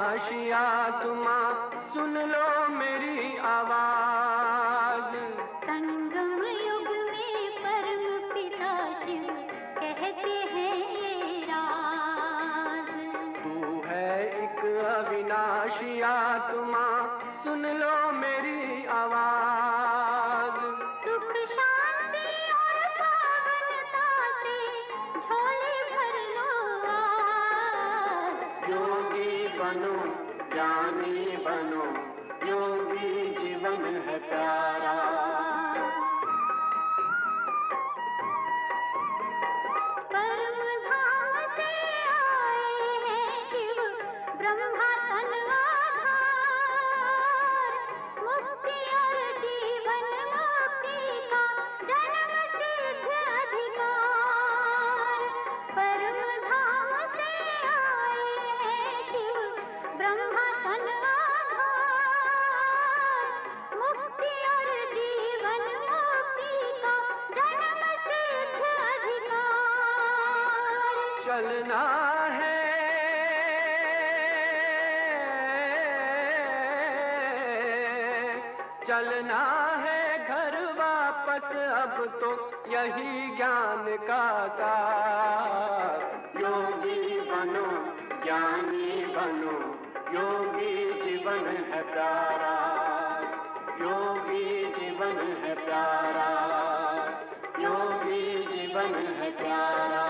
आशिया तुमा सुन लो मेरी आवाज। संगम युग में परम पिता शिव कहते हैं ये राज। तू है एक अविनाशिया तुमा सुन लो मेरी आवाज। सुख शांति और पावनता से झोले भर लो आज। योगी बनो ज्ञानी बनो, योगी जीवन है प्यारा। परम धाम से आए हैं शिव ब्रह्मा तन आधार। मुक्ति और जीवन मुक्ति का जन्म सिद्ध अधिकार। परम धाम से आए हैं शिव ब्रह्मा तन आधार। मुक्ति और जीवन मुक्ति का जन्म सिद्ध अधिकार। चलना है चलना है घर वापस अब तो यही ज्ञान का सार। योगी बनो ज्ञानी बनो, योगी जीवन है प्यारा। योगी जीवन है प्यारा, योगी जीवन है प्यारा।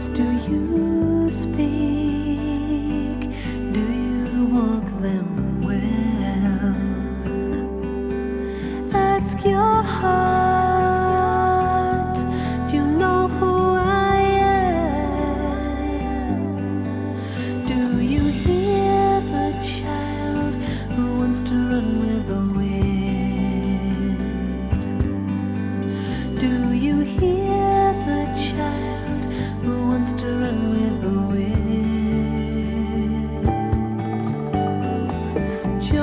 do you speak? Do you walk them well? Ask your heart, do you know who I am? Do you hear the child who wants to run with the wind? Do you hear the child who wants to run with the wind? Joy,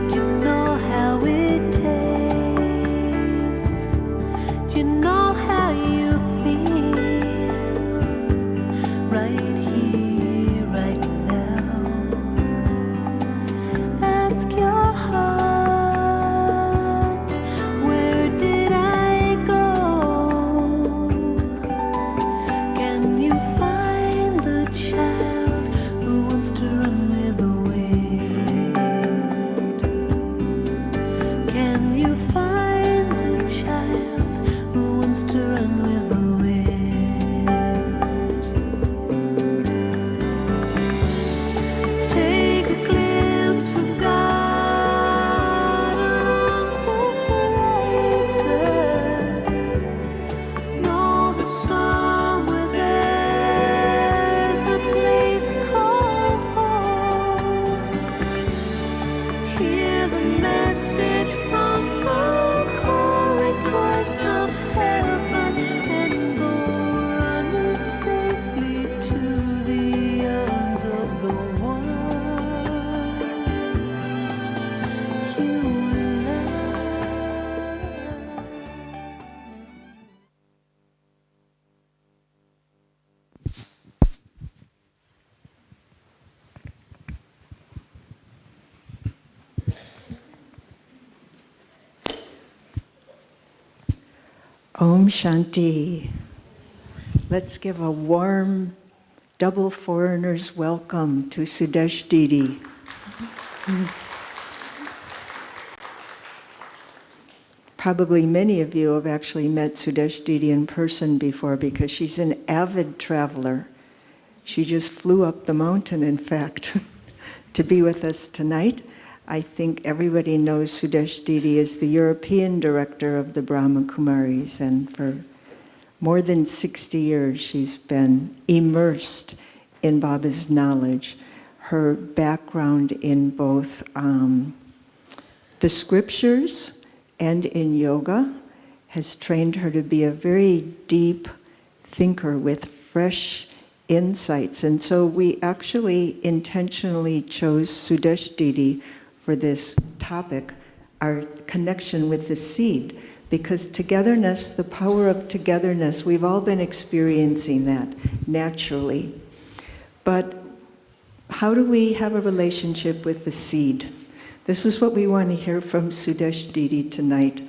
do you know how it tastes? Do you know how you feel right here, right now? Ask your heart, where did I go? Can you find the child who wants to run with the wind? Can you find the child who wants to run with the wind? Take a glimpse of God along the horizon. Know that somewhere there's a place called home. Hear the message from the corridors of heaven and go running safely to the arms of the one you love. Om Shanti. Let's give a warm double foreigner's welcome to Sudesh Didi. Probably many of you have actually met Sudesh Didi in person before because she's an avid traveler. She just flew up the mountain, in fact, to be with us tonight. I think everybody knows Sudesh Didi is the European director of the Brahma Kumaris, and for more than 60 years she's been immersed in Baba's knowledge. Her background in both the scriptures and in yoga has trained her to be a very deep thinker with fresh insights. And so we actually intentionally chose Sudesh Didi for this topic, our connection with the seed, because togetherness, the power of togetherness, we've all been experiencing that naturally. But how do we have a relationship with the seed? This is what we want to hear from Sudesh Didi tonight.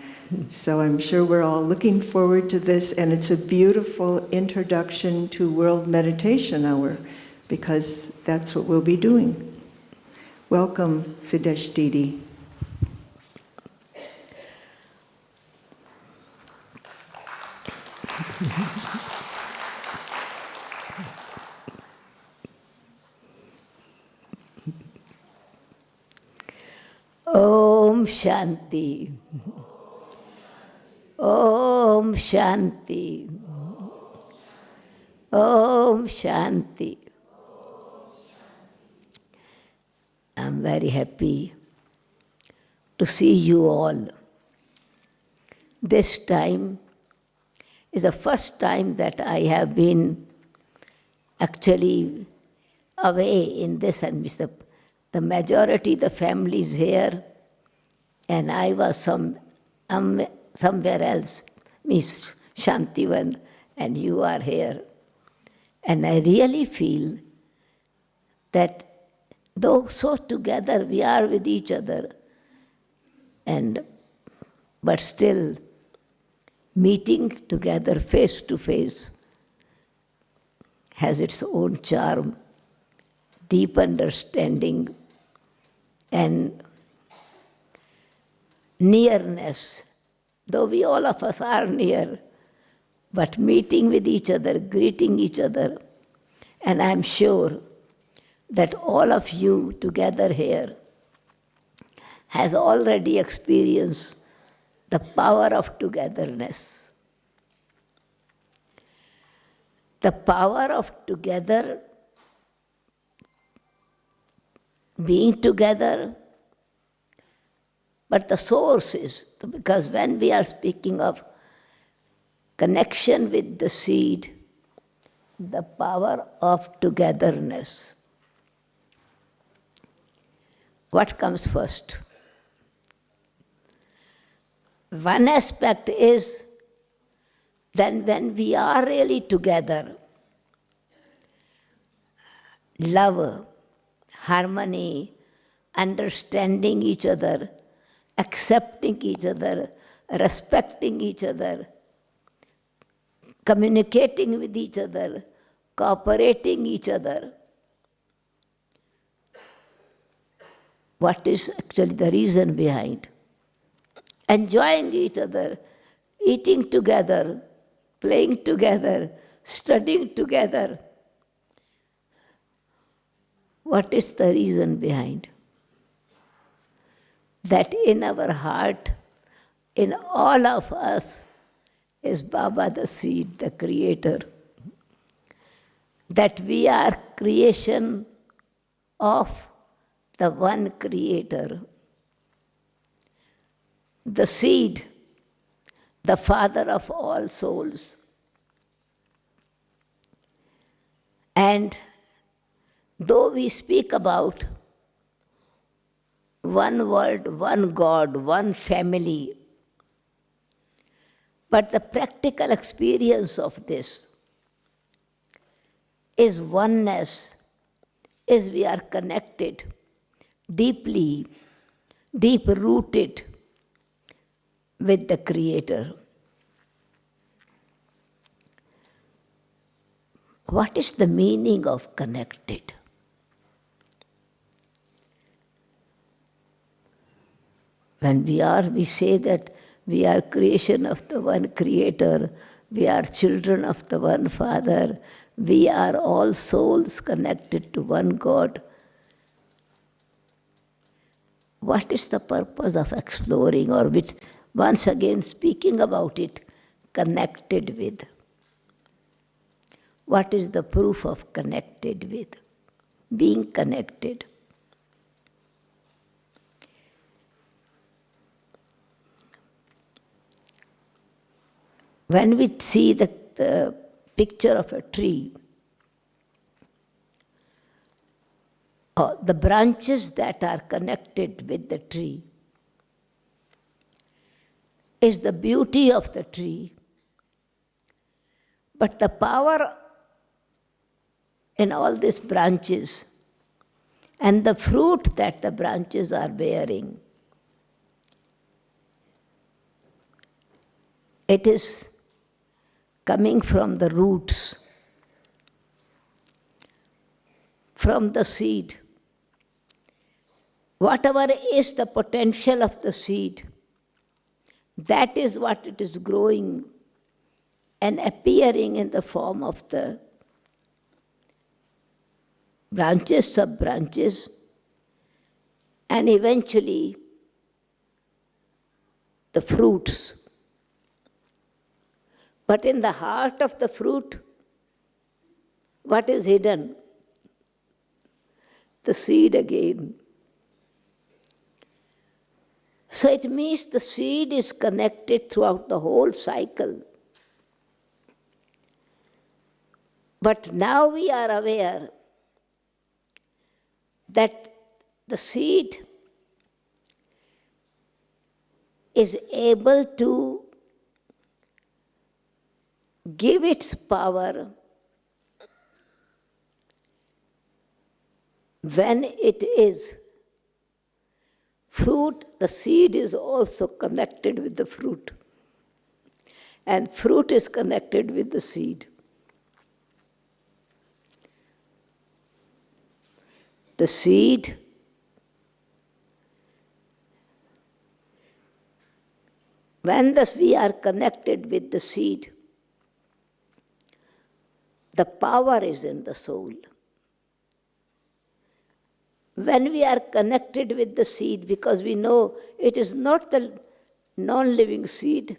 So I'm sure we're all looking forward to this, and it's a beautiful introduction to World Meditation Hour, because that's what we'll be doing. Welcome, Sudesh Didi. Om Shanti. Om Shanti. Om Shanti. I'm very happy to see you all. This time is the first time that I have been actually away in this, and the majority, the family is here, and I was somewhere else, Miss Shantivan, and you are here. And I really feel that though so together we are with each other, but still meeting together face to face has its own charm, deep understanding, and nearness. Though we all of us are near, but meeting with each other, greeting each other. And I'm sure that all of you together here has already experienced the power of togetherness. The power of together, being together, but the source is, because when we are speaking of connection with the seed, the power of togetherness. What comes first? One aspect is then when we are really together, love, harmony, understanding each other, accepting each other, respecting each other, communicating with each other, cooperating each other. What is actually the reason behind? Enjoying each other, eating together, playing together, studying together. What is the reason behind? That in our heart, in all of us, is Baba the seed, the creator. That we are creation of the one creator. The seed, the father of all souls. And though we speak about one world, one God, one family, but the practical experience of this is oneness, is we are connected deeply, deep-rooted with the Creator. What is the meaning of connected? When we say that we are creation of the one Creator, we are children of the one Father, we are all souls connected to one God. What is the purpose of exploring, or which, once again speaking about it, connected with? What is the proof of connected with? Being connected. When we see the picture of a tree, the branches that are connected with the tree is the beauty of the tree, but the power in all these branches and the fruit that the branches are bearing, it is coming from the roots, from the seed. Whatever is the potential of the seed, that is what it is growing and appearing in the form of the branches, sub-branches, and eventually the fruits. But in the heart of the fruit, what is hidden? The seed again. So it means the seed is connected throughout the whole cycle. But now we are aware that the seed is able to give its power when it is fruit. The seed is also connected with the fruit, and fruit is connected with the seed. The seed when we are connected with the seed, the power is in the soul. When we are connected with the seed, because we know it is not the non-living seed,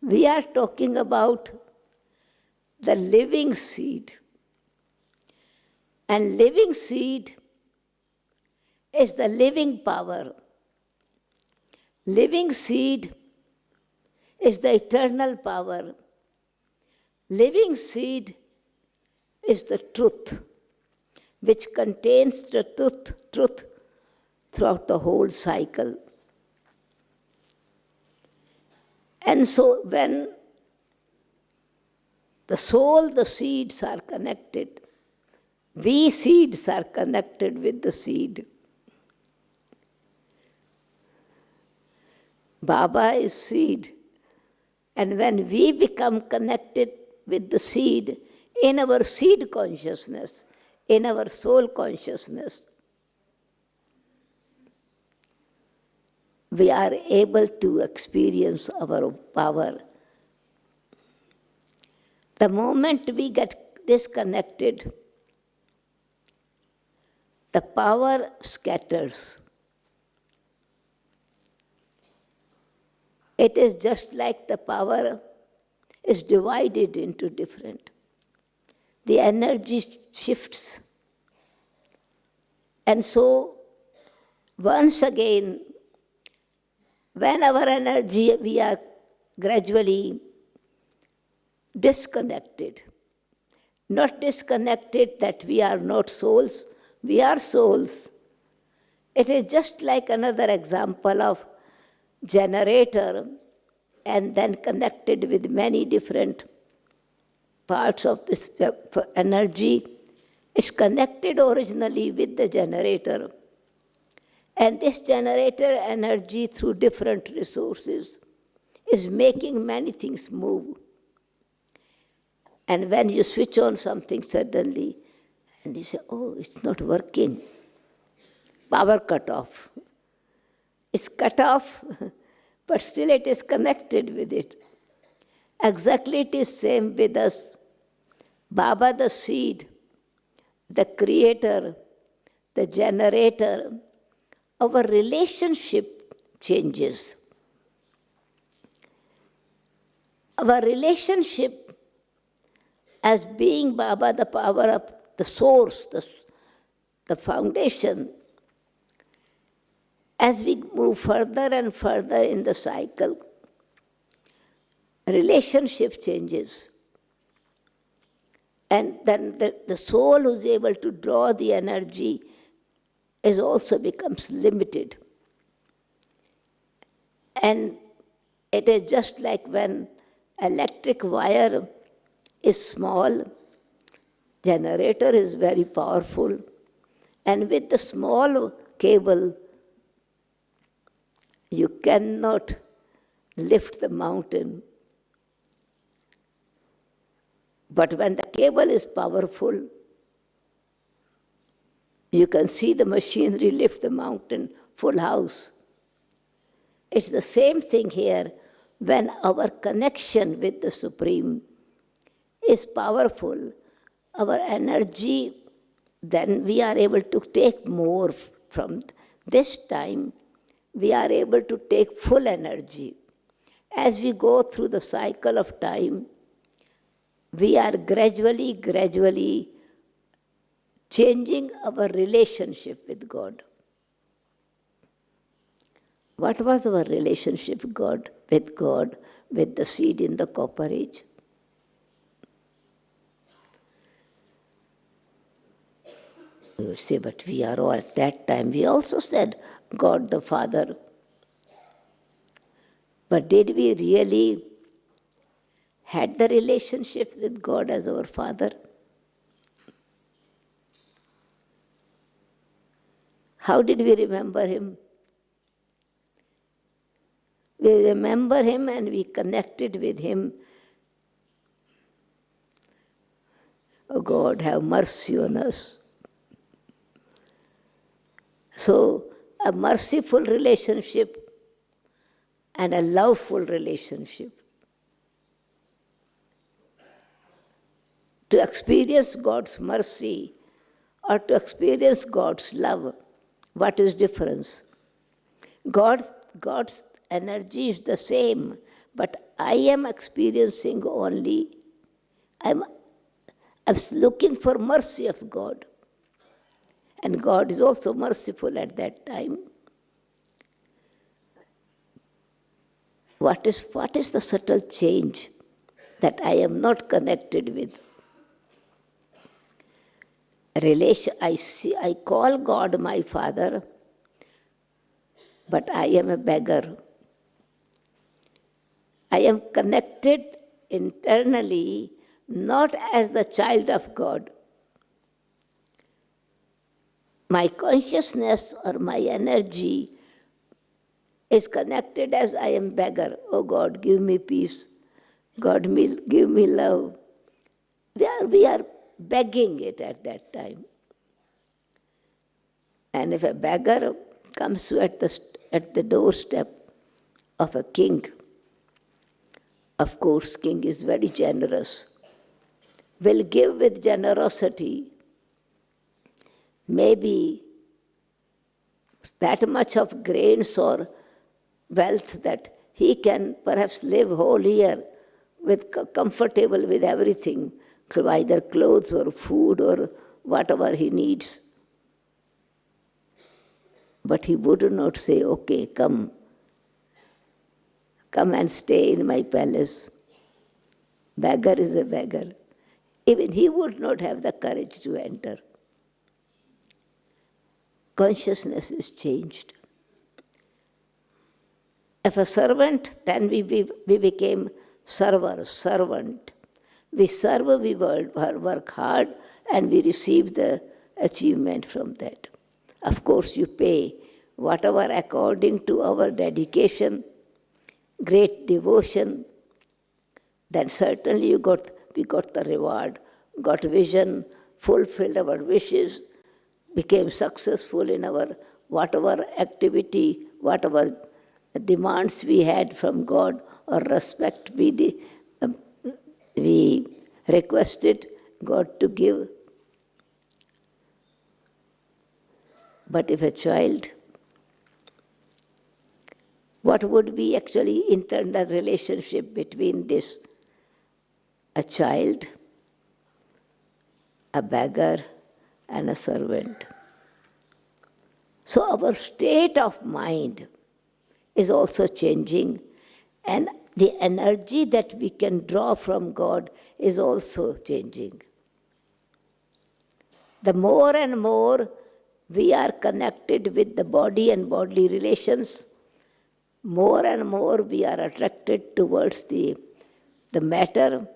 we are talking about the living seed. And living seed is the living power. Living seed is the eternal power. Living seed is the truth, which contains the truth throughout the whole cycle. And so when the soul, the seeds are connected, we seeds are connected with the seed. Baba is seed. And when we become connected with the seed in our seed consciousness, in our soul consciousness, we are able to experience our power. The moment we get disconnected, the power scatters. It is just like the power is divided into different. The energy shifts. And so, once again, when our energy, we are gradually disconnected. Not disconnected that we are not souls, we are souls. It is just like another example of generator and then connected with many different parts of this energy. It's connected originally with the generator. And this generator energy through different resources is making many things move. And when you switch on something suddenly, and you say, oh, it's not working. Power cut off. It's cut off, but still it is connected with it. Exactly it is same with us. Baba the seed, the creator, the generator, our relationship changes. Our relationship as being Baba, the power of the source, the foundation, as we move further and further in the cycle, relationship changes. And then the soul who is able to draw the energy is also becomes limited. And it is just like when electric wire is small, generator is very powerful, and with the small cable, you cannot lift the mountain. But when the cable is powerful, you can see the machinery lift the mountain, full house. It's the same thing here. When our connection with the Supreme is powerful, our energy, then we are able to take more from this time. We are able to take full energy. As we go through the cycle of time, we are gradually changing our relationship with God. What was our relationship with God, with the seed in the copper age? You would say, but we are all at that time. We also said God the Father. But did we really had the relationship with God as our Father? How did we remember Him? We remember Him and we connected with Him. Oh God, have mercy on us. So, a merciful relationship and a loveful relationship. to experience God's mercy or to experience God's love. What is difference? God's energy is the same, but I am experiencing only, I'm looking for mercy of God. And God is also merciful at that time. What is the subtle change that I am not connected with? I call God my Father, but I am a beggar. I am connected internally, not as the child of God. My consciousness or my energy is connected as I am beggar. Oh God, give me peace. God, give me love. We are begging it at that time. And if a beggar comes at the doorstep of a king, of course, king is very generous, will give with generosity, maybe that much of grains or wealth that he can perhaps live whole year with comfortable with everything, either clothes or food or whatever he needs. But he would not say, okay, come and stay in my palace. Beggar is a beggar. Even he would not have the courage to enter. Consciousness is changed. If a servant, then we became servant. We serve, we work hard, and we receive the achievement from that. Of course, you pay whatever according to our dedication, great devotion, then certainly we got the reward, got vision, fulfilled our wishes, became successful in our whatever activity, whatever demands we had from God or respect we requested God to give. But if a child, what would be actually internal relationship between this? A child, a beggar, and a servant. So our state of mind is also changing, and the energy that we can draw from God is also changing. The more and more we are connected with the body and bodily relations, more and more we are attracted towards the matter,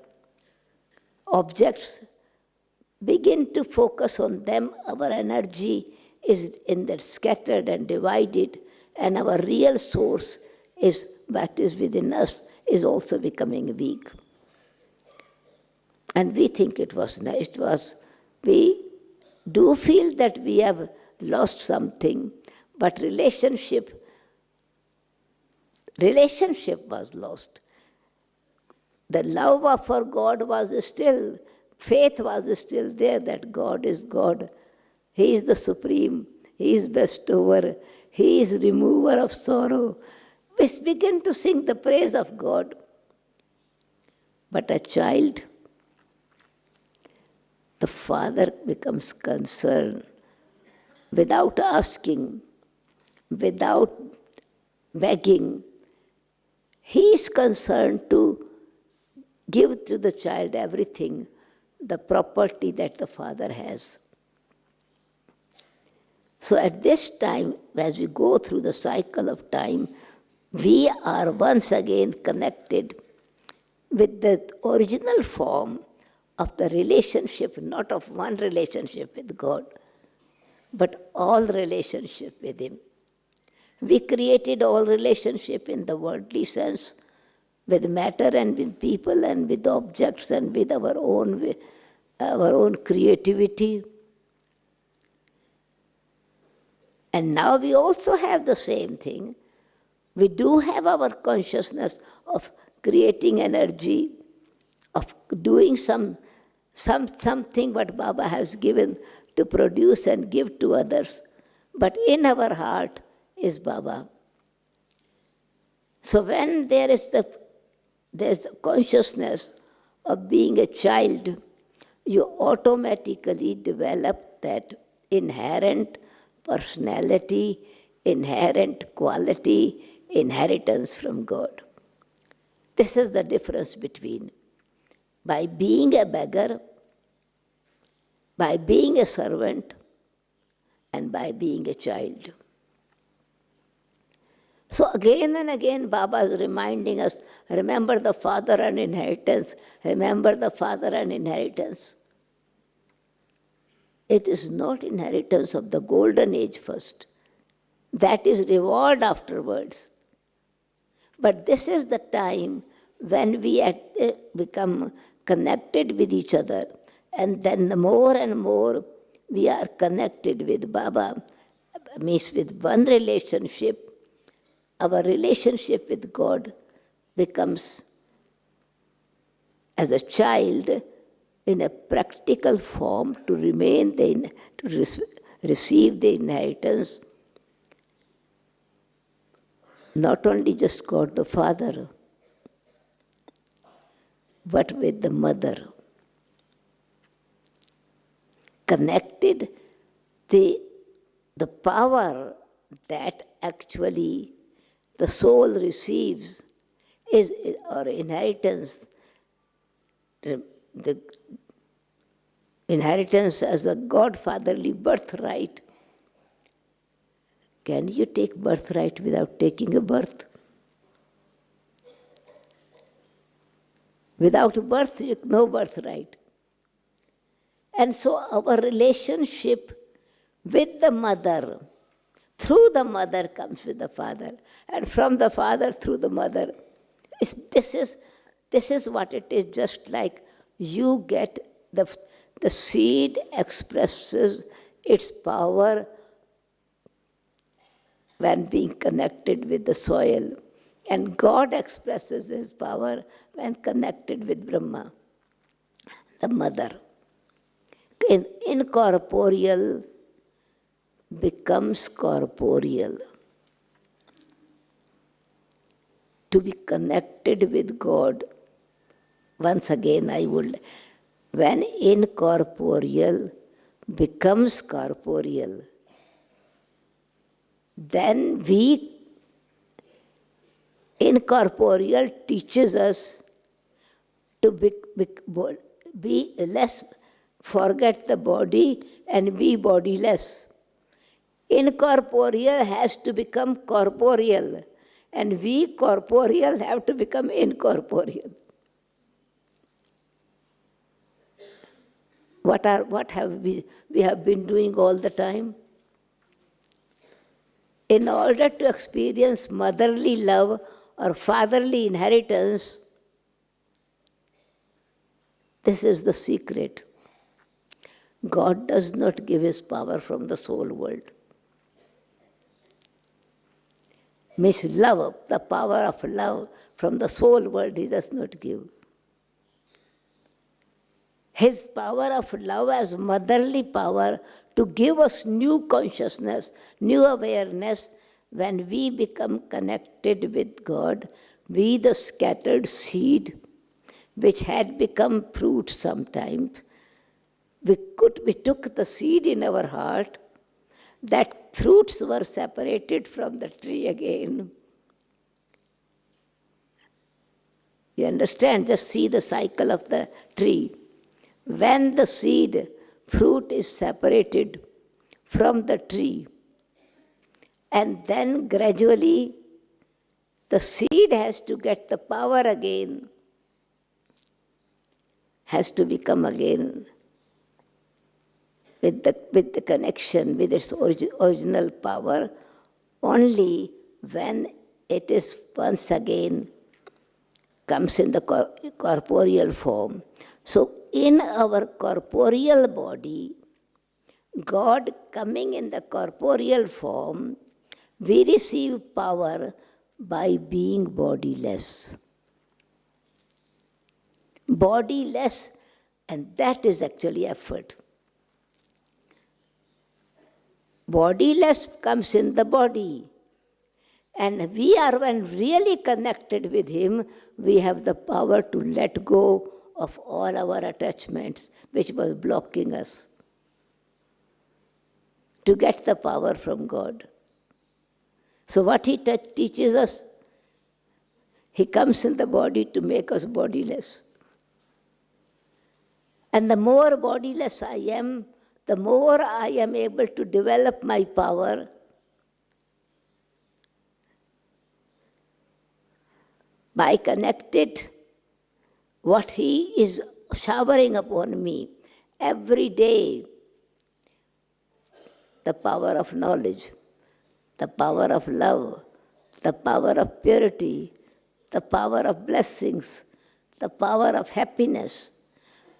objects, begin to focus on them, our energy is in that scattered and divided, and our real source is what is within us is also becoming weak. And we think we do feel that we have lost something, but relationship was lost. The love for God was still, faith was still there that God is God. He is the supreme, He is bestower, He is remover of sorrow. We begin to sing the praise of God. But a child, the father becomes concerned without asking, without begging. He is concerned to give to the child everything, the property that the father has. So at this time, as we go through the cycle of time, we are once again connected with the original form of the relationship, not of one relationship with God, but all relationship with Him. We created all relationship in the worldly sense, with matter and with people and with objects and with our own creativity. And now we also have the same thing. We do have our consciousness of creating energy, of doing some something what Baba has given to produce and give to others. But in our heart is Baba. So when there's the consciousness of being a child, you automatically develop that inherent personality, inherent quality, inheritance from God. This is the difference between by being a beggar, by being a servant, and by being a child. So again and again Baba is reminding us, remember the father and inheritance, remember the father and inheritance. It is not inheritance of the golden age first. That is reward afterwards. But this is the time when we become connected with each other, and then the more and more we are connected with Baba, means with one relationship, our relationship with God becomes, as a child, in a practical form to remain receive the inheritance, not only just God the Father, but with the Mother. Connected, the power that actually the soul receives is our inheritance, the inheritance as a godfatherly birthright. Can you take birthright without taking a birth? Without birth, no birthright. And so our relationship with the mother, through the mother comes with the father, and from the father through the mother. This is what it is, just like you get the seed expresses its power when being connected with the soil, and God expresses His power when connected with Brahma, the mother. Incorporeal becomes corporeal. To be connected with God, once again when incorporeal becomes corporeal, then incorporeal teaches us to be less, forget the body and be bodiless. Incorporeal has to become corporeal, and we corporeal have to become incorporeal. What have we have been doing all the time? In order to experience motherly love or fatherly inheritance, this is the secret. God does not give His power from the soul world. Means love, the power of love from the soul world He does not give. His power of love as motherly power to give us new consciousness, new awareness. When we become connected with God, we the scattered seed, which had become fruit sometimes, we took the seed in our heart, that fruits were separated from the tree again. You understand? Just see the cycle of the tree. When the seed, fruit is separated from the tree, and then gradually the seed has to get the power again, has to become again with the connection with its original power, only when it is once again comes in the corporeal form. So in our corporeal body, God coming in the corporeal form, we receive power by being bodiless. Bodiless And that is actually effort. Bodiless comes in the body. And we are, when really connected with Him, we have the power to let go of all our attachments which was blocking us, to get the power from God. So what He teaches us, He comes in the body to make us bodiless. And the more bodiless I am, the more I am able to develop my power by connected what He is showering upon me every day. The power of knowledge, the power of love, the power of purity, the power of blessings, the power of happiness.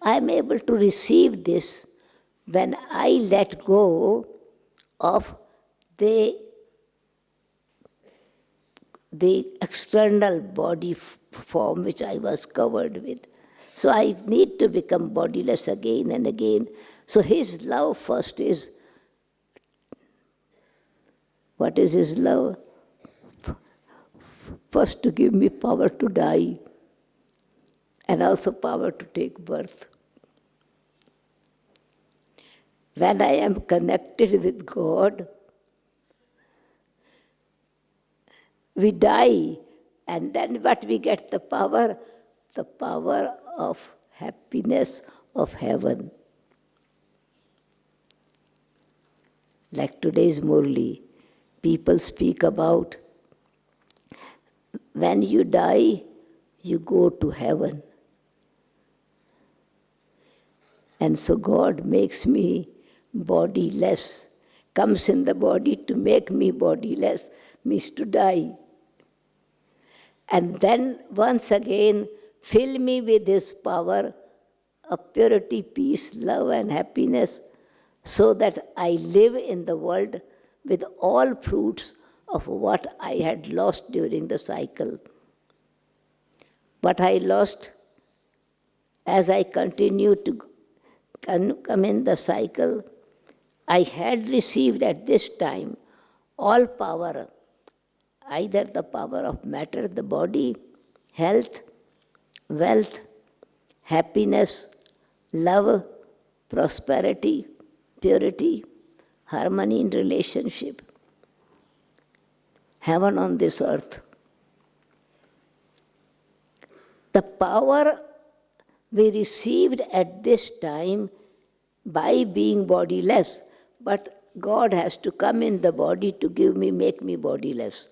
I am able to receive this when I let go of the external body form which I was covered with. So I need to become bodiless again and again. So His love first is, what is His love? First to give me power to die and also power to take birth. When I am connected with God, we die, and then what we get? The power of happiness of heaven. Like today's Murli, people speak about when you die, you go to heaven. And so God makes me bodiless, comes in the body to make me bodiless, means to die. And then once again, fill me with His power of purity, peace, love and happiness, so that I live in the world with all fruits of what I had lost during the cycle. What I lost as I continued to come in the cycle, I had received at this time all power, either the power of matter, the body, health, wealth, happiness, love, prosperity, purity, harmony in relationship, heaven on this earth. The power we received at this time by being bodiless, but God has to come in the body to give me, make me bodiless.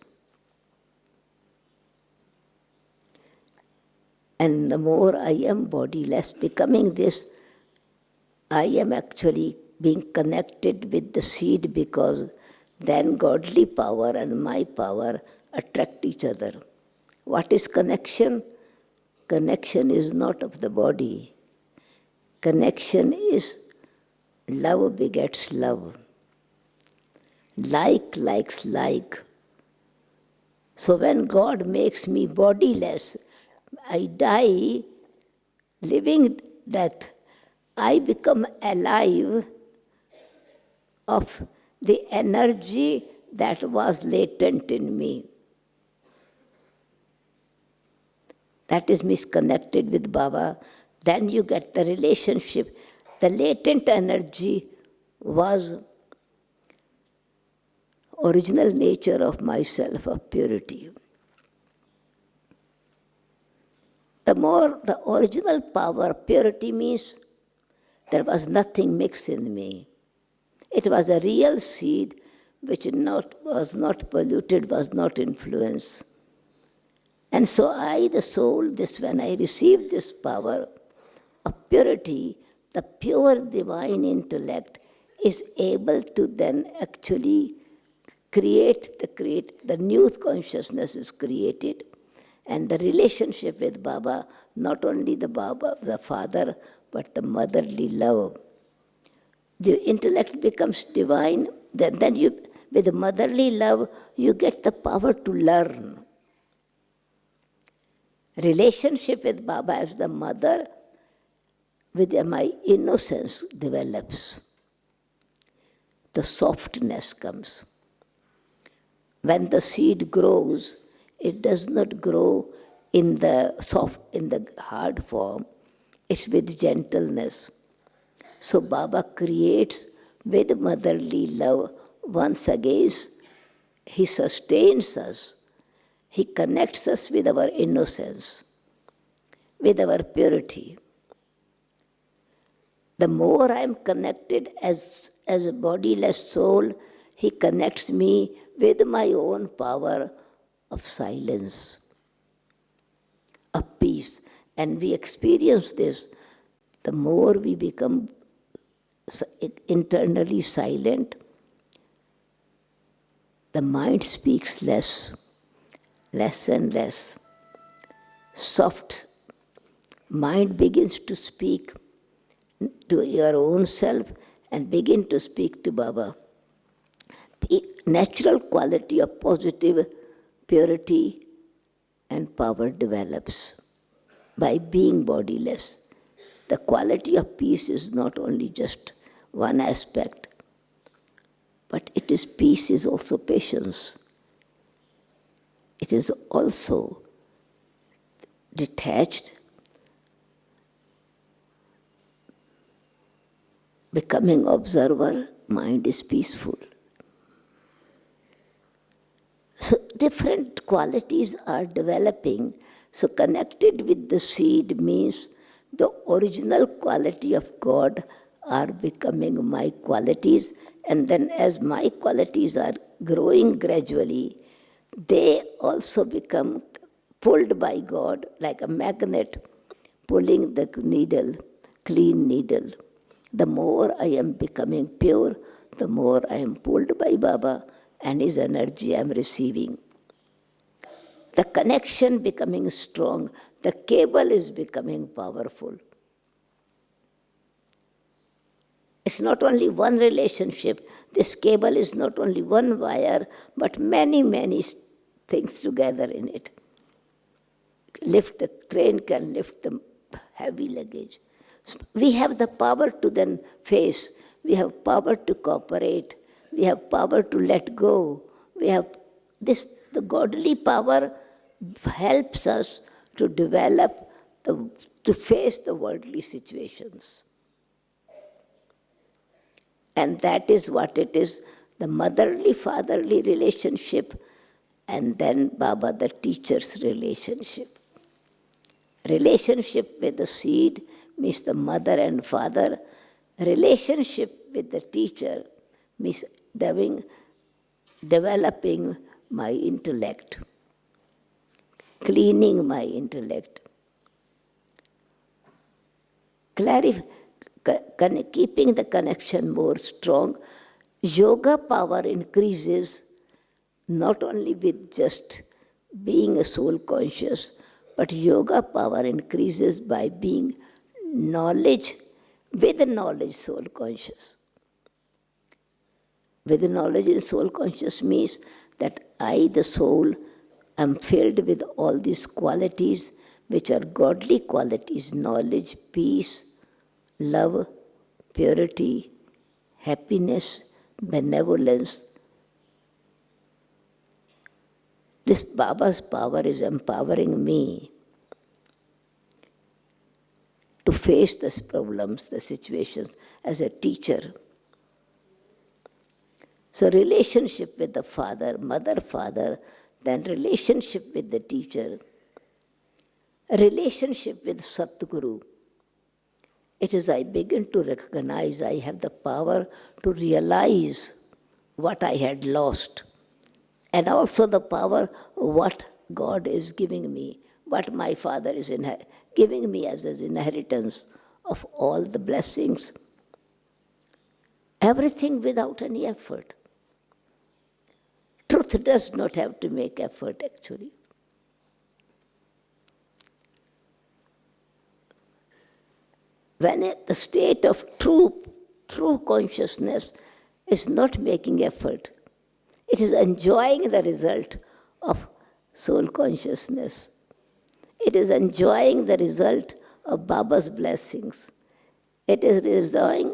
And the more I am bodiless, becoming this, I am actually being connected with the seed, because then godly power and my power attract each other. What is connection? Connection is not of the body. Connection is love begets love. Like likes like. So when God makes me bodiless, I die, living death, I become alive of the energy that was latent in me. That is misconnected with Baba. Then you get the relationship. The latent energy was original nature of myself, of purity. The more the original power, purity means there was nothing mixed in me. It was a real seed which was not polluted, was not influenced. And so I, the soul, when I received this power of purity, the pure divine intellect is able to then actually create the new consciousness is created. And the relationship with Baba, not only the Baba, the father, but the motherly love. The intellect becomes divine, then you, with the motherly love, you get the power to learn. Relationship with Baba as the mother with my innocence develops. The softness comes. When the seed grows, it does not grow in the hard form. It's with gentleness. So Baba creates with motherly love once again. He sustains us. He connects us with our innocence, with our purity. The more I am connected as a bodiless soul, he connects me with my own power of silence, of peace. And we experience this. The more we become internally silent, the mind speaks less and less. Soft mind begins to speak to your own self and begin to speak to Baba. The natural quality of positive purity and power develops by being bodiless. The quality of peace is not only just one aspect, but peace is also patience. It is also detached, becoming observer, mind is peaceful. So different qualities are developing. So connected with the seed means the original quality of God are becoming my qualities, and then as my qualities are growing gradually, they also become pulled by God like a magnet pulling the needle, clean needle. The more I am becoming pure, the more I am pulled by Baba and his energy I am receiving. The connection becoming strong, the cable is becoming powerful. It's not only one relationship. This cable is not only one wire, but many things together in it. The crane can lift the heavy luggage. We have the power to then face. We have power to cooperate. We have power to let go. We have this. The godly power helps us to develop, to face the worldly situations. And that is what it is, the motherly-fatherly relationship, and then Baba, the teacher's relationship. Relationship with the seed means the mother and father. Relationship with the teacher means developing my intellect, cleaning my intellect, keeping the connection more strong. Yoga power increases not only with just being a soul conscious, but yoga power increases by being knowledge, with knowledge soul conscious. With knowledge in soul conscious means that I, the soul, am filled with all these qualities which are godly qualities: knowledge, peace, love, purity, happiness, benevolence. This Baba's power is empowering me to face the problems, the situations as a teacher. So relationship with the father, mother, father, then relationship with the teacher, relationship with Satguru. It is I begin to recognize I have the power to realize what I had lost, and also the power what God is giving me, what my Father is giving me as his inheritance of all the blessings. Everything without any effort. Truth does not have to make effort, actually. When the state of true consciousness is not making effort, it is enjoying the result of soul consciousness. It is enjoying the result of Baba's blessings. It is resolving,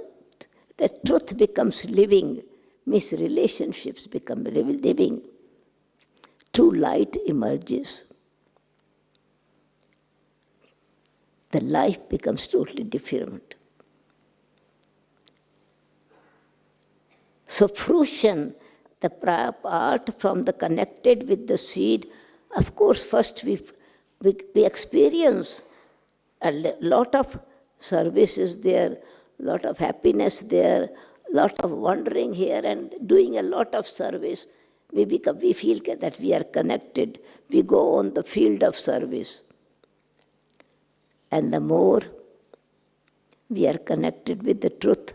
the truth becomes living, means relationships become living. True light emerges. The life becomes totally different. So fruition, the part from the connected with the seed, of course first we experience a lot of services there, lot of happiness there, lot of wandering here and doing a lot of service. We feel that we are connected. We go on the field of service. And the more we are connected with the truth,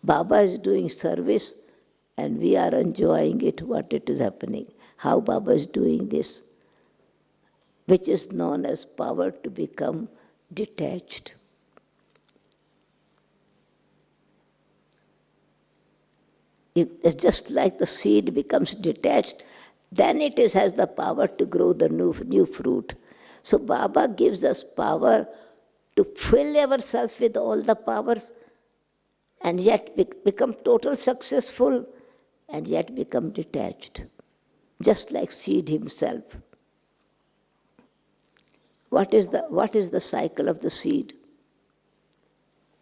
Baba is doing service and we are enjoying it, what it is happening, how Baba is doing this, which is known as power to become detached. It's just like the seed becomes detached, then it has the power to grow the new fruit. So Baba gives us power to fill ourselves with all the powers and yet become total successful and yet become detached, just like seed himself. What is the cycle of the seed?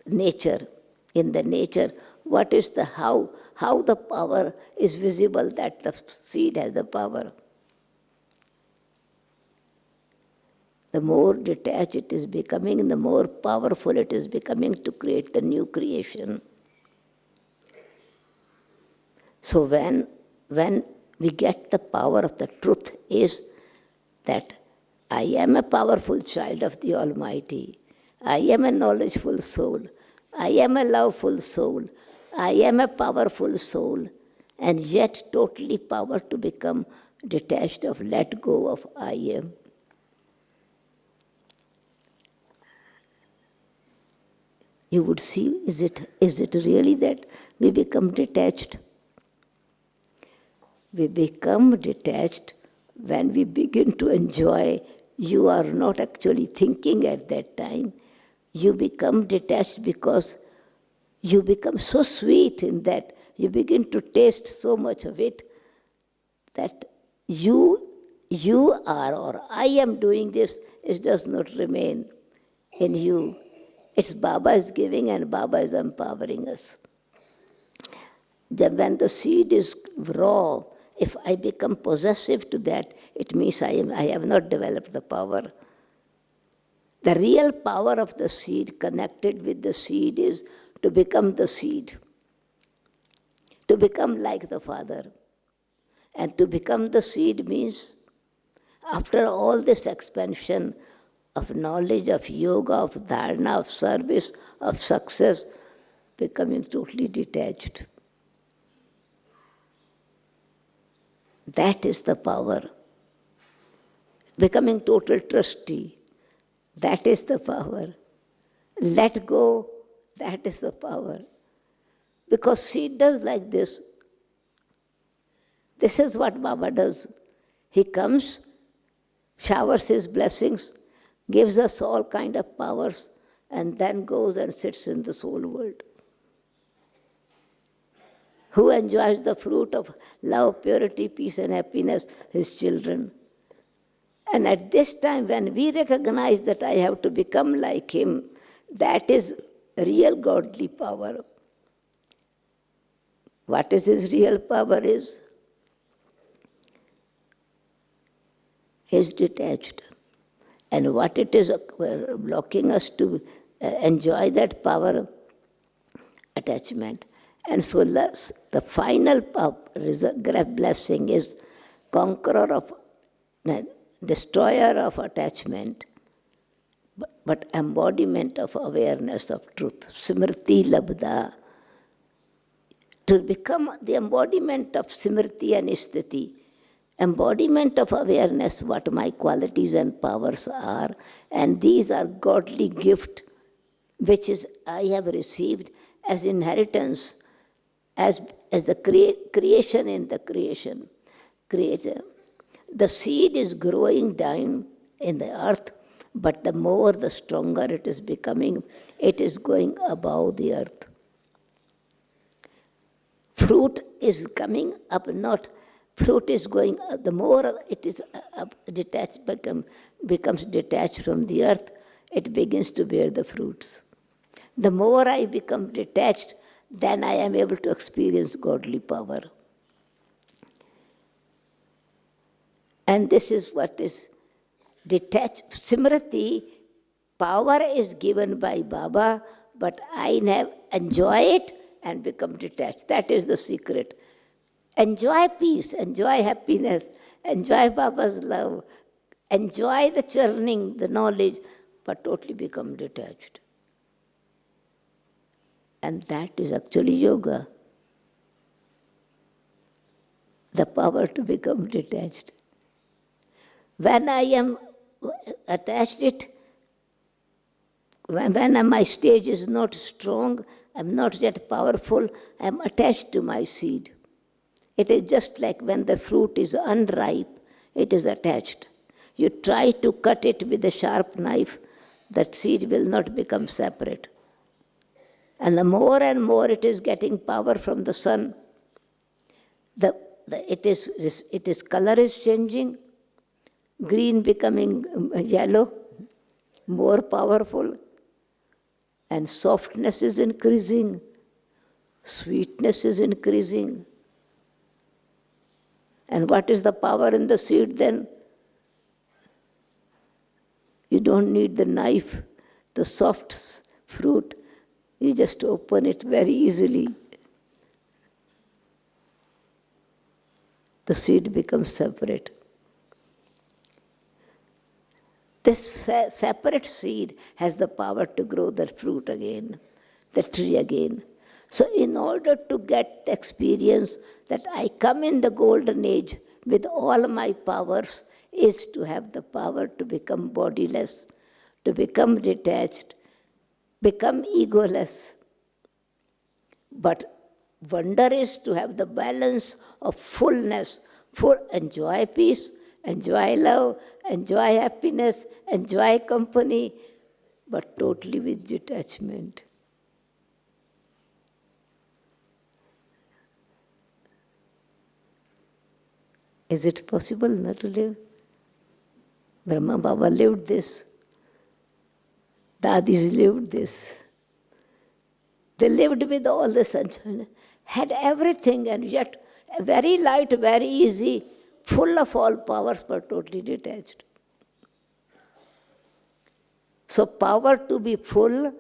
Nature. In the nature, what is the how the power is visible that the seed has the power? The more detached it is becoming, the more powerful it is becoming to create the new creation. So when we get the power of the truth is that I am a powerful child of the Almighty. I am a knowledgeful soul. I am a loveful soul. I am a powerful soul. And yet totally power to become detached of, let go of I am. You would see, is it really that we become detached? We become detached when we begin to enjoy. You are not actually thinking at that time. You become detached because you become so sweet in that you begin to taste so much of it that you are or I am doing this, it does not remain in you. It's Baba is giving and Baba is empowering us. When the seed is raw, if I become possessive to that, it means I have not developed the power. The real power of the seed connected with the seed is to become the seed, to become like the Father. And to become the seed means, after all this expansion of knowledge, of yoga, of dharana, of service, of success, becoming totally detached. That is the power. Becoming total trustee, that is the power. Let go, that is the power. Because seed does like this. This is what Baba does. He comes, showers his blessings, gives us all kind of powers, and then goes and sits in the soul world. Who enjoys the fruit of love, purity, peace, and happiness? His children. And at this time, when we recognize that I have to become like him, that is real godly power. What is his real power is? He is detached. And what it is blocking us to enjoy that power? Attachment. And so the final blessing is conqueror of, destroyer of attachment, but embodiment of awareness of truth. Smriti labdha. To become the embodiment of Smriti and Sthiti, embodiment of awareness, what my qualities and powers are, and these are godly gift, which is I have received as inheritance, as the creation in the creation. Creator. The seed is growing down in the earth but the more, the stronger it is becoming. It is going above the earth. Fruit is coming up, not fruit is going up. The more it is detached, becomes detached from the earth, it begins to bear the fruits. The more I become detached, then I am able to experience godly power. And this is what is detached. Simrati, power is given by Baba, but I enjoy it and become detached. That is the secret. Enjoy peace, enjoy happiness, enjoy Baba's love, enjoy the churning, the knowledge, but totally become detached. And that is actually yoga. The power to become detached. When I am attached when my stage is not strong, I am not yet powerful, I am attached to my seed. It is just like when the fruit is unripe, it is attached. You try to cut it with a sharp knife, that seed will not become separate. And the more and more it is getting power from the sun, its color is changing, green becoming yellow, more powerful, and softness is increasing, sweetness is increasing. And what is the power in the seed then? You don't need the knife, the soft fruit. You just open it very easily. The seed becomes separate. This separate seed has the power to grow the fruit again, the tree again. So in order to get the experience that I come in the golden age with all my powers, is to have the power to become bodiless, to become detached, become egoless. But wonder is to have the balance of fullness, enjoy peace, enjoy love, enjoy happiness, enjoy company, but totally with detachment. Is it possible not to live? Brahma Baba lived this. Dadis lived this. They lived with all the sunshine, had everything, and yet very light, very easy, full of all powers, but totally detached. So power to be full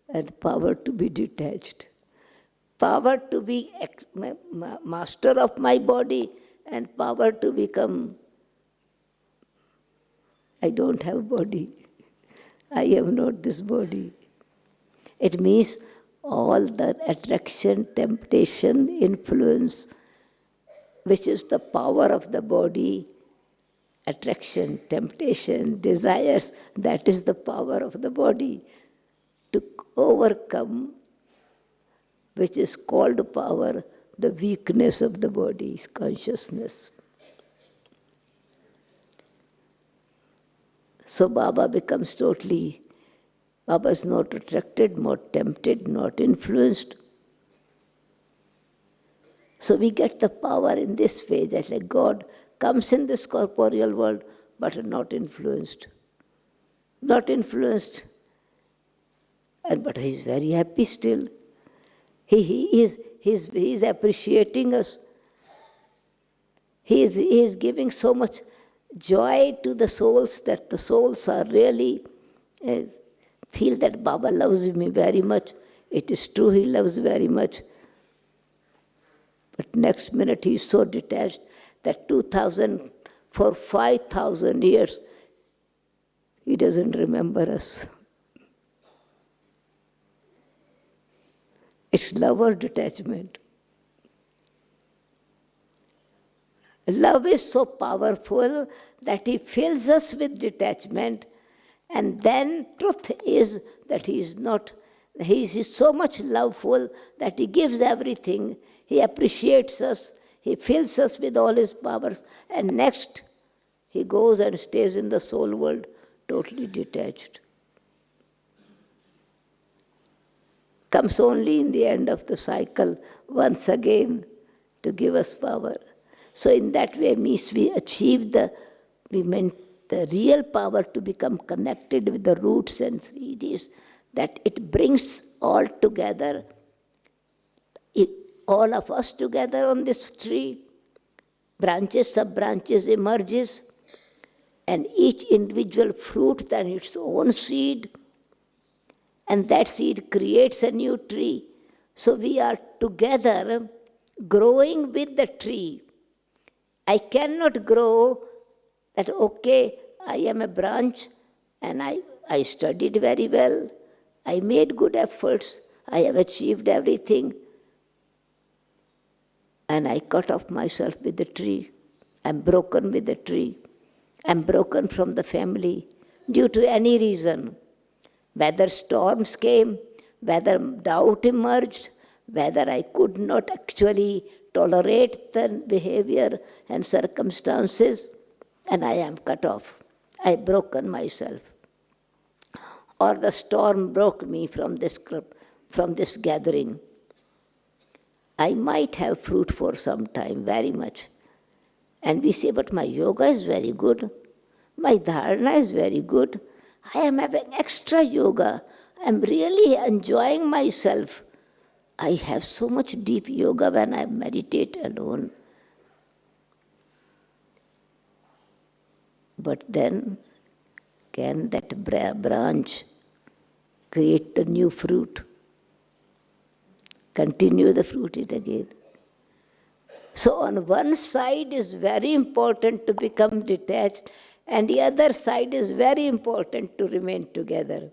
and power to be detached. Power to be master of my body and power to become, I don't have body. I have not this body. It means all the attraction, temptation, influence, which is the power of the body, attraction, temptation, desires, that is the power of the body to overcome, which is called power, the weakness of the body's consciousness. So Baba becomes totally, Baba is not attracted, not tempted, not influenced. So we get the power in this way that like God comes in this corporeal world but not influenced. Not influenced. But he's very happy still. He is appreciating us. He is giving so much joy to the souls that the souls are really feel that Baba loves me very much. It is true, he loves very much. But next minute he is so detached that 5,000 years, he doesn't remember us. It's love or detachment. Love is so powerful that he fills us with detachment, and then truth is that he is so much loveful that he gives everything, he appreciates us, he fills us with all his powers, and next he goes and stays in the soul world totally detached. Comes only in the end of the cycle once again to give us power. So in that way means we achieve we meant the real power to become connected with the roots and seeds, that it brings all together, all of us together on this tree. Branches, sub-branches emerges, and each individual fruit then its own seed, and that seed creates a new tree. So we are together growing with the tree. I cannot grow that, okay, I am a branch and I studied very well, I made good efforts, I have achieved everything, and I cut off myself with the tree. I'm broken with the tree. I'm broken from the family due to any reason. Whether storms came, whether doubt emerged, whether I could not actually tolerate the behavior and circumstances, and I am cut off. I've broken myself. Or the storm broke me from this group, from this gathering. I might have fruit for some time, very much. And we say, but my yoga is very good. My dharana is very good. I am having extra yoga. I'm really enjoying myself. I have so much deep yoga when I meditate alone. But then, can that branch create the new fruit? Continue the fruit it again. So on one side is very important to become detached, and the other side is very important to remain together.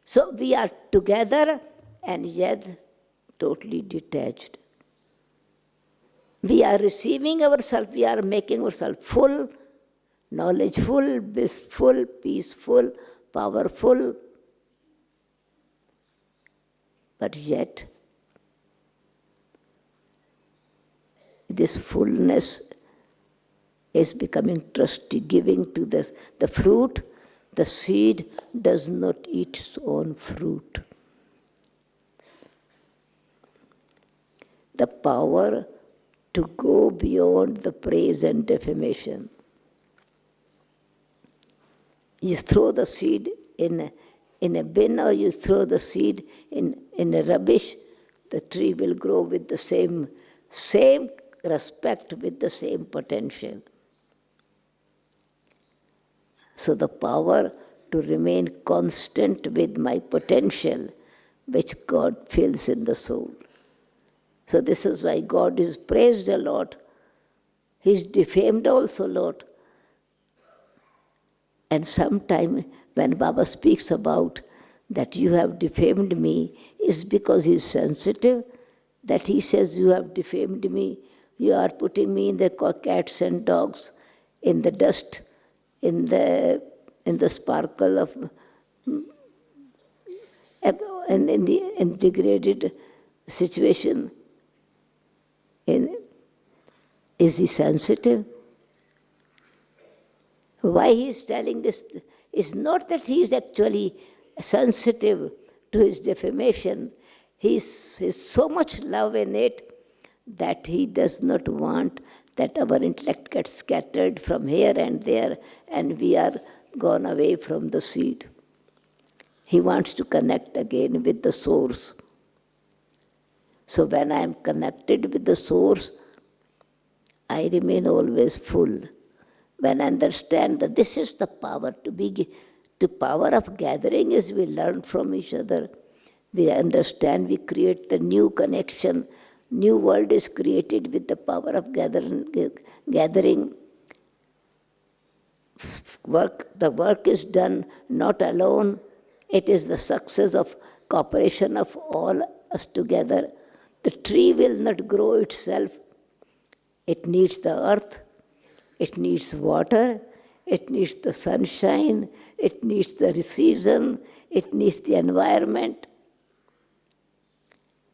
So we are together and yet totally detached. We are receiving ourselves, we are making ourselves full, knowledgeful, blissful, peaceful, powerful, but yet this fullness is becoming trusty, giving to the fruit. The seed does not eat its own fruit. The power to go beyond the praise and defamation. You throw the seed in a bin, or you throw the seed in a rubbish, the tree will grow with the same respect, with the same potential. So the power to remain constant with my potential, which God fills in the soul. So this is why God is praised a lot. He is defamed also a lot. And sometime when Baba speaks about that you have defamed me, is because he is sensitive, that he says you have defamed me, you are putting me in the cats and dogs, in the dust, in the sparkle of, and in the degraded situation. Is he sensitive? Why he is telling this is not that he is actually sensitive to his defamation. He has so much love in it that he does not want that our intellect gets scattered from here and there and we are gone away from the seed. He wants to connect again with the source. So when I am connected with the source, I remain always full. When I understand that this is the power the power of gathering is we learn from each other. We understand, we create the new connection. New world is created with the power of gathering. The work is done not alone. It is the success of cooperation of all us together. The tree will not grow itself. It needs the earth. It needs water. It needs the sunshine. It needs the season. It needs the environment.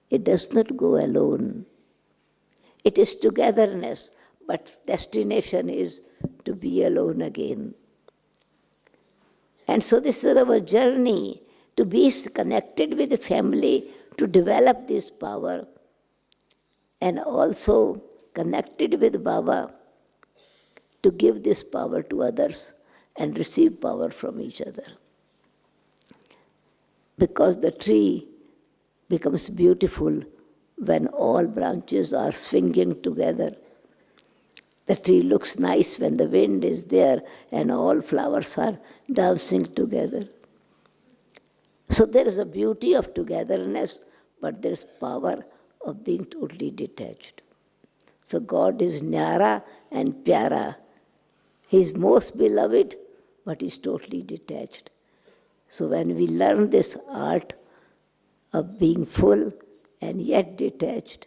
It does not go alone. It is togetherness, but destination is to be alone again. And so this is our journey to be connected with the family, to develop this power, and also connected with Baba to give this power to others and receive power from each other. Because the tree becomes beautiful when all branches are swinging together. The tree looks nice when the wind is there and all flowers are dancing together. So there is a beauty of togetherness, but there is power of being totally detached. So God is Nyara and Pyara. He is most beloved, but he is totally detached. So when we learn this art of being full and yet detached,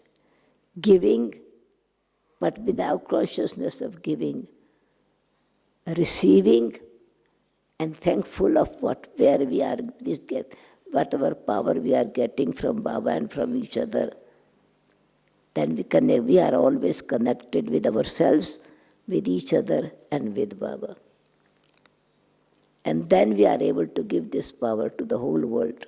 giving, but without consciousness of giving, receiving, and thankful of where we are, whatever power we are getting from Baba and from each other, then we are always connected with ourselves, with each other, and with Baba. And then we are able to give this power to the whole world.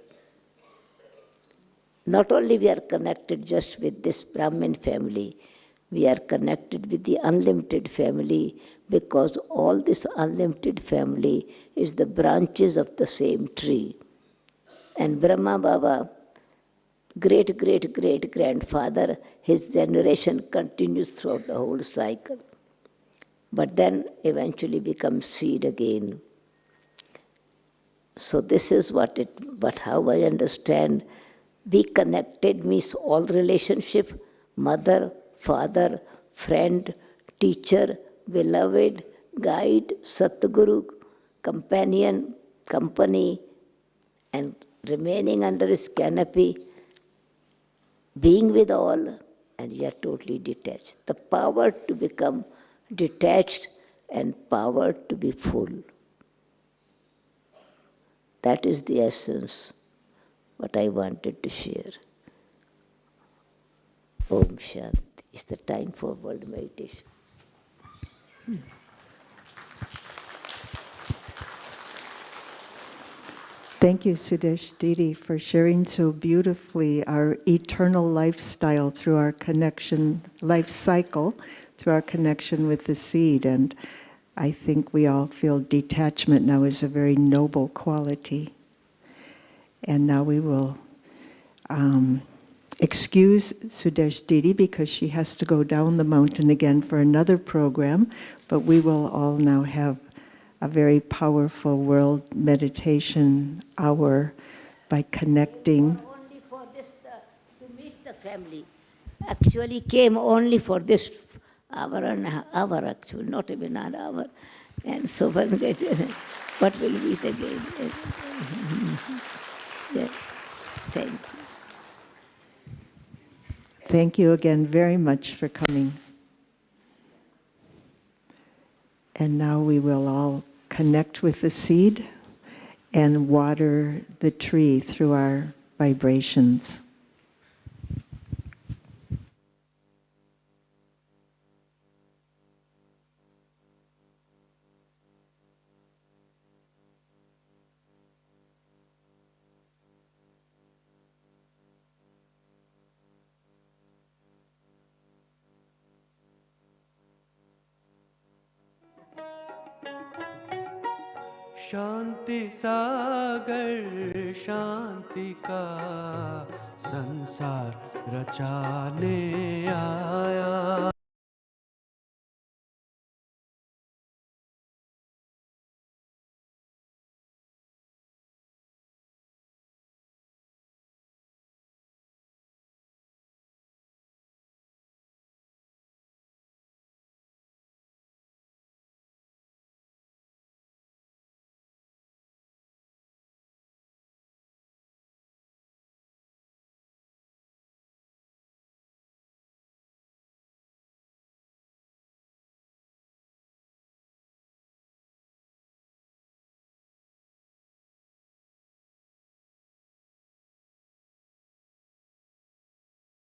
Not only we are connected just with this Brahmin family, we are connected with the unlimited family, because all this unlimited family is the branches of the same tree. And Brahma Baba, great-great-great-grandfather, his generation continues throughout the whole cycle. But then eventually becomes seed again. So this is how I understand. Be connected means all relationship, mother, father, friend, teacher, beloved, guide, Satguru, companion, company, and remaining under his canopy, being with all, and yet totally detached. The power to become detached and power to be full. That is the essence, what I wanted to share. Om Shanti. It's the time for world meditation. Thank you, Sudesh, Didi, for sharing so beautifully our eternal lifestyle through our connection, life cycle, through our connection with the seed. And I think we all feel detachment now is a very noble quality. And now we will excuse Sudesh Didi because she has to go down the mountain again for another program, but we will all now have a very powerful world meditation hour by connecting. Only for this, to meet the family. Actually came only for this hour actually, not even an hour. And so but we'll meet again. Yeah. Thank you. Thank you again very much for coming. And now we will all connect with the seed and water the tree through our vibrations. शांति सागर शांति का संसार रचाने आया।